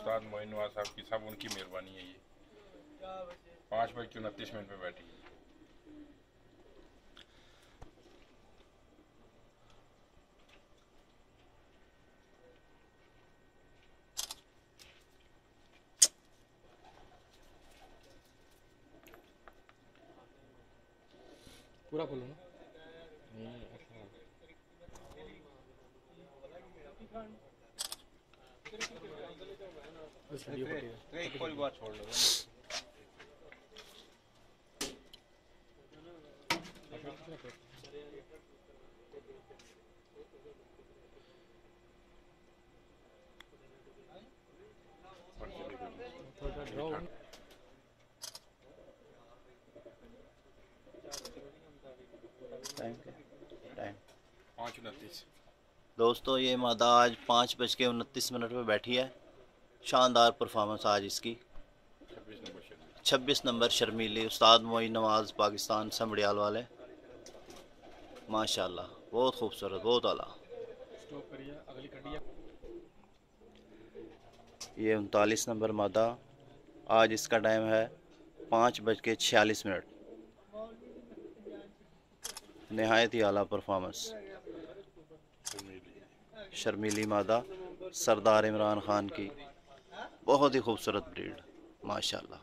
उस्ताद मोइन नवाज साहब की, सब उनकी मेहरबानी है। ये 5:29 पे बैठी है। पूरा खोलो ना। एक कोई बात छोड़ लो। टाइम 5:29। दोस्तों ये मादा आज 5:29 पे बैठी है। शानदार परफॉर्मेंस आज इसकी। 26 नंबर शर्मीली, उस्ताद मोइन नवाज पाकिस्तान समड़ियाल वाले, माशाल्लाह बहुत खूबसूरत, बहुत आला। स्टॉप करिए, अगली कड़ी। ये 39 नंबर मादा, आज इसका टाइम है 5:46। नहायत ही आला परफॉर्मेंस। शर्मीली मादा सरदार इमरान खान की, बहुत ही खूबसूरत ब्रीड माशाल्लाह।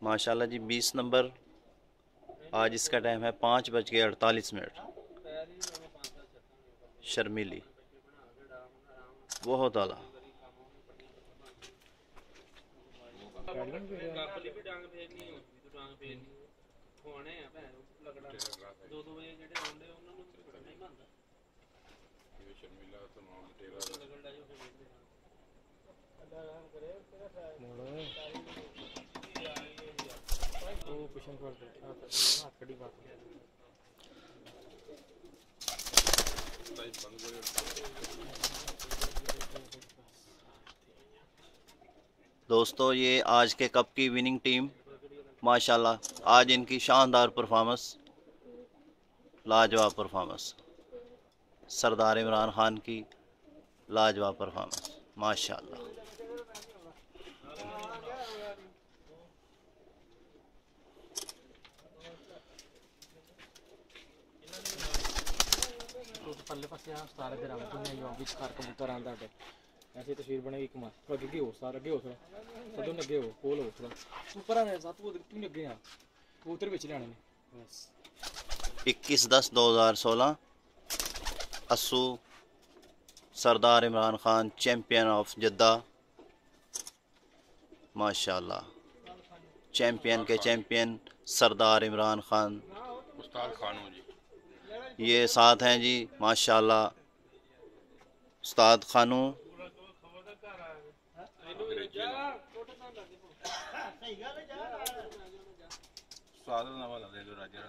माशाल्लाह जी 20 नंबर, आज इसका टाइम है 5:48। शर्मीली बहुत आला। दोस्तों ये आज के कप की विनिंग टीम माशाल्लाह, आज इनकी शानदार परफॉर्मेंस, लाजवाब परफॉर्मेंस। सरदार इमरान खान की लाजवाब परफॉर्मेंस माशाल्लाह। पल्ले पासे उस्ताद इधर आवे दुनिया यो विचकार कबूतर आंदा है। ऐसी तस्वीर बनेगी कमाल। थोड़ा अगे हो, सारा अगे हो, थोड़ा सदों अगे हो, कोल हो, थोड़ा ऊपर आने साथ वो तू अगे आ, कबूतर बेच लेने बस। 21/10/2016 अस्सू सरदार इमरान खान चैम्पियन ऑफ जद्दा माशाल्लाह। चैम्पियन के चैम्पियन सरदार इमरान खान, उस्ताद खानू जी। ये साथ हैं जी माशाल्लाह। उस्ताद खानू स्वाद ना वाला दे दो राजा।